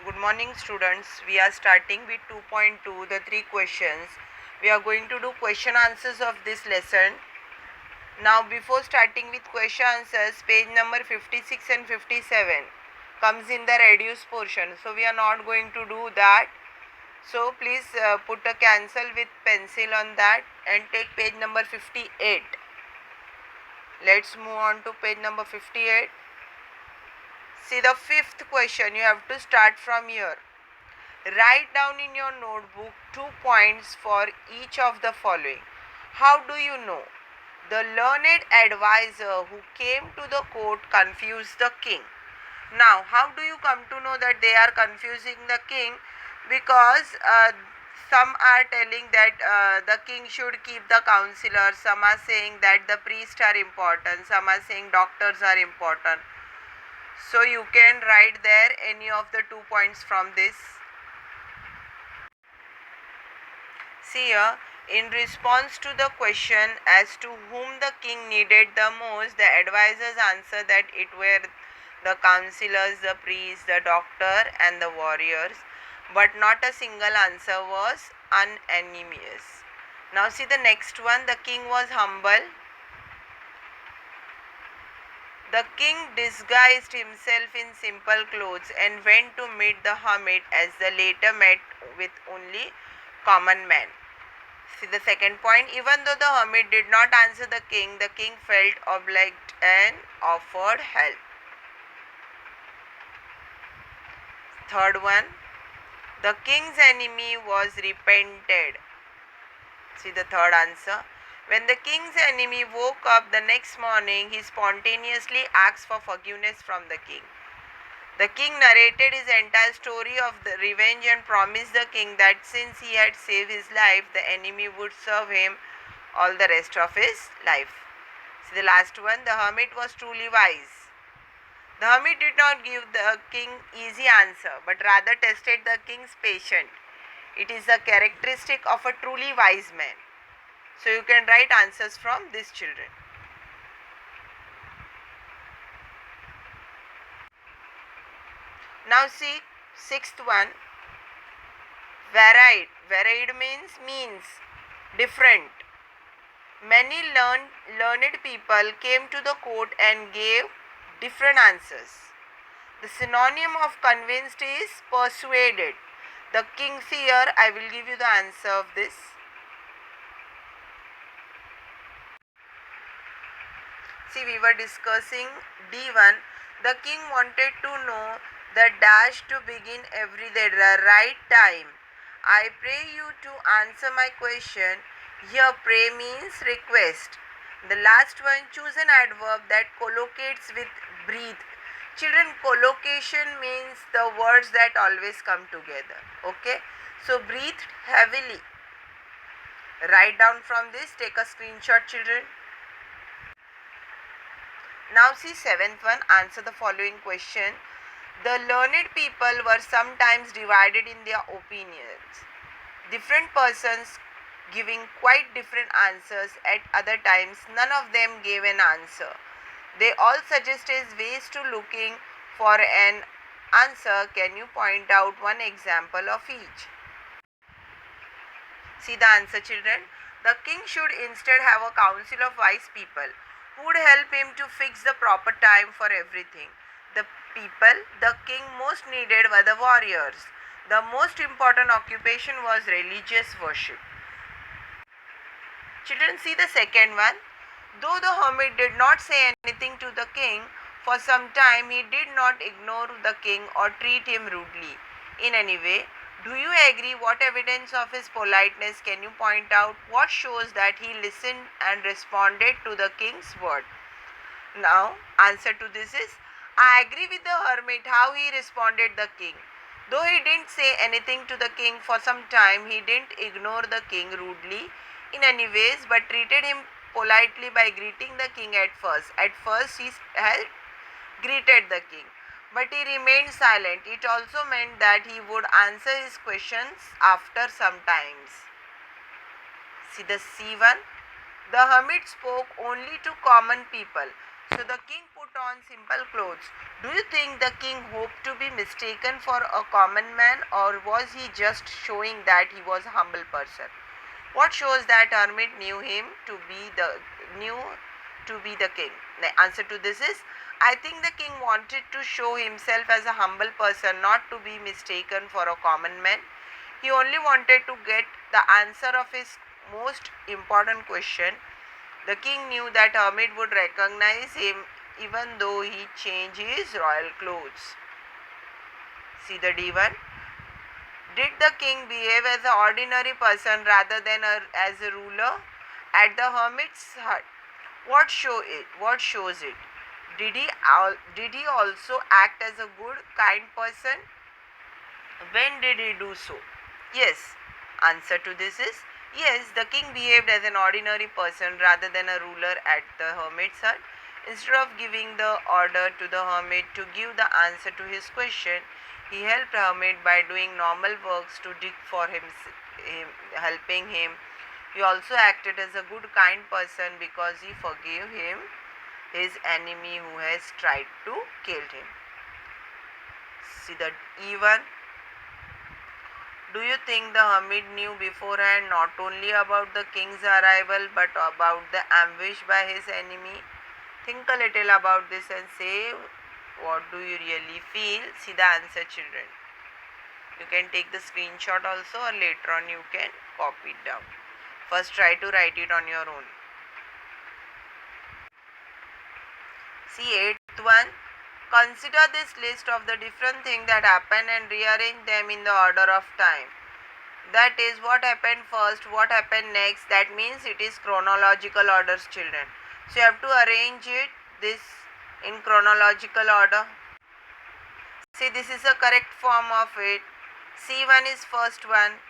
Good morning, students. We are starting with 2.2, the three questions. We are going to do question answers of this lesson. Now, before starting with question answers, page number 56 and 57 comes in the reduced portion. So, we are not going to do that. So, please put a cancel with pencil on that and take page number 58. Let's move on to page number 58. See the fifth question. You have to start from here. Write down in your notebook 2 points for each of the following. How do you know? The learned advisor who came to the court confused the king. Now, how do you come to know that they are confusing the king? Because some are telling that the king should keep the counselor, some are saying that the priests are important, some are saying doctors are important. So, you can write there any of the 2 points from this. See here, in response to the question as to whom the king needed the most, the advisors answered that it were the counselors, the priests, the doctor and the warriors, but not a single answer was unanimous. Now see the next one, the king was humble. The king disguised himself in simple clothes and went to meet the hermit as the latter met with only common men. See the second point, even though the hermit did not answer the king felt obliged and offered help. Third one, the king's enemy was repented. See the third answer. When the king's enemy woke up the next morning, he spontaneously asked for forgiveness from the king. The king narrated his entire story of the revenge and promised the king that since he had saved his life, the enemy would serve him all the rest of his life. See the last one, the hermit was truly wise. The hermit did not give the king easy answer, but rather tested the king's patience. It is the characteristic of a truly wise man. So you can write answers from these children. Now see sixth one, varied. Varied means different. Many learned people came to the court and gave different answers. The synonym of convinced is persuaded. The king here, I will give you the answer of this. See, we were discussing D1. The king wanted to know the dash to begin every day, the right time. I pray you to answer my question. Here, pray means request. The last one, choose an adverb that collocates with breathe. Children, collocation means the words that always come together. Okay? So, breathe heavily. Write down from this, take a screenshot, children. Now see seventh one, answer the following question. The learned people were sometimes divided in their opinions. Different persons giving quite different answers at other times, none of them gave an answer. They all suggested ways to looking for an answer. Can you point out one example of each? See the answer, children. The king should instead have a council of wise people who would help him to fix the proper time for everything. The people the king most needed were the warriors. The most important occupation was religious worship. Children, see the second one. Though the hermit did not say anything to the king, for some time he did not ignore the king or treat him rudely in any way. Do you agree? What evidence of his politeness can you point out? What shows that he listened and responded to the king's word? Now, answer to this is, I agree with the hermit how he responded the king. Though he didn't say anything to the king for some time, he didn't ignore the king rudely in any ways, but treated him politely by greeting the king at first. At first, he had greeted the king, but he remained silent. It also meant that he would answer his questions after some times. See the C1. The hermit spoke only to common people. So the king put put on simple clothes. Do you think the king hoped to be mistaken for a common man, or was he just showing that he was a humble person? What shows that hermit knew to be the king? The answer to this is, I think the king wanted to show himself as a humble person, not to be mistaken for a common man. He only wanted to get the answer of his most important question. The king knew that hermit would recognize him even though he changed his royal clothes. See the D1. Did the king behave as an ordinary person rather than as a ruler? At the hermit's hut, what shows it? Did he also act as a good, kind person? When did he do so? Yes. Answer to this is yes, the king behaved as an ordinary person rather than a ruler at the hermit's hut. Instead of giving the order to the hermit to give the answer to his question, he helped hermit by doing normal works to dig for helping him. He also acted as a good, kind person because he forgave him his enemy who has tried to kill him. See the E1. Do you think the hermit knew beforehand not only about the king's arrival but about the ambush by his enemy? Think a little about this and say what do you really feel. See the answer, children. You can take the screenshot also, or later on you can copy it down. First try to write it on your own. See 8th one. Consider this list of the different things that happened and rearrange them in the order of time. That is, what happened first, what happened next. That means it is chronological orders, children. So you have to arrange this in chronological order. See, this is a correct form of it. C1 is first one,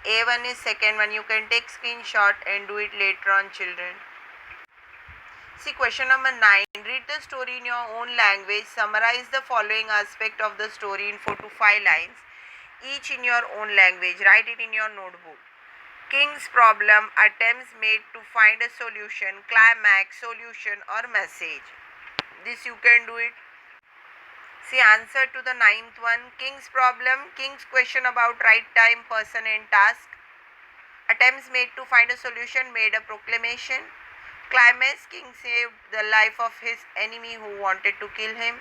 A1 is second one. You can take screenshot and do it later on, children. See question number 9. Read the story in your own language. Summarize the following aspect of the story in 4 to 5 lines, each in your own language. Write it in your notebook. King's problem, attempts made to find a solution, climax, solution or message. This you can do it. See answer to the 9th one. King's problem, king's question about right time, person and task. Attempts made to find a solution, made a proclamation. Climax, king saved the life of his enemy who wanted to kill him.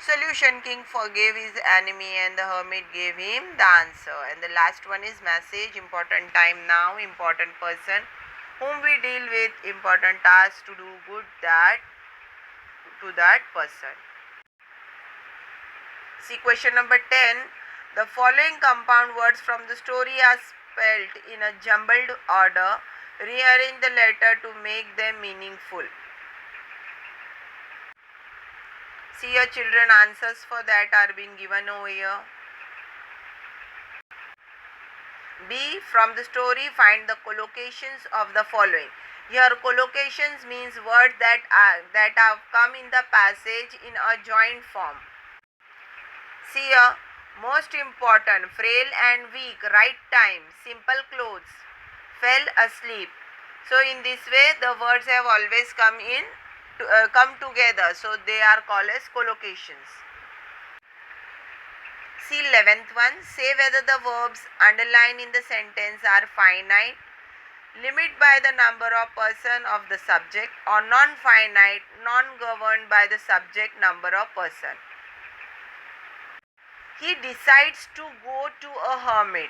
Solution, king forgave his enemy and the hermit gave him the answer. And the last one is message, important time now, important person whom we deal with, important task to do good to that person. See question number 10. The following compound words from the story are spelled in a jumbled order. Rearrange the letter to make them meaningful. See your children, answers for that are being given over here. B. From the story, find the collocations of the following. Here collocations means words that have come in the passage in a joint form. See here, most important, frail and weak, right time, simple clothes, fell asleep. So in this way the words have always come together, so they are called as collocations. See 11th one. Say whether the verbs underlined in the sentence are finite, limit by the number of person of the subject, or non-finite, non-governed by the subject number of person. He decides to go to a hermit.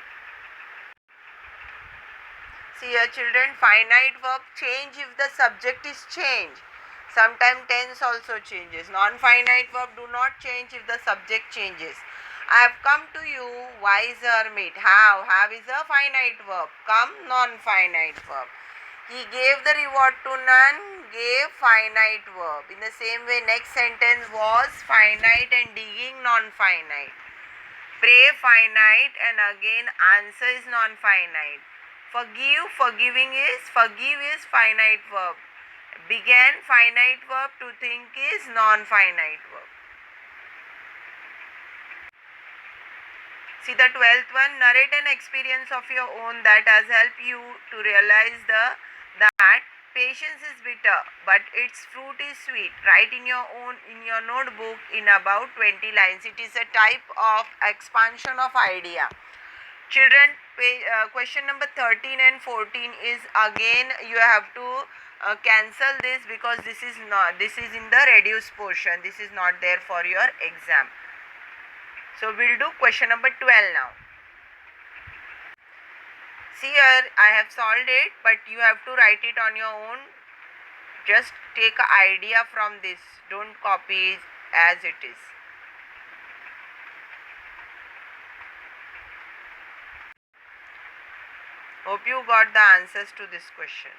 See here children, finite verb change if the subject is changed. Sometimes tense also changes. Non-finite verb do not change if the subject changes. I have come to you, wise hermit. Have is a finite verb. Come, non-finite verb. He gave the reward to none, gave finite verb. In the same way, next sentence was finite and digging, non-finite. Pray, finite, and again answer is non-finite. Forgive is finite verb. Began, finite verb. To think is non-finite verb. See the 12th one. Narrate an experience of your own that has helped you to realize that patience is bitter, but its fruit is sweet. Write in your notebook in about 20 lines. It is a type of expansion of idea. Children, question number 13 and 14 is again you have to cancel this because this is in the reduced portion. This is not there for your exam. So we'll do question number 12 now. See here, I have solved it, but you have to write it on your own. Just take an idea from this. Don't copy it as it is. Hope you got the answers to this question.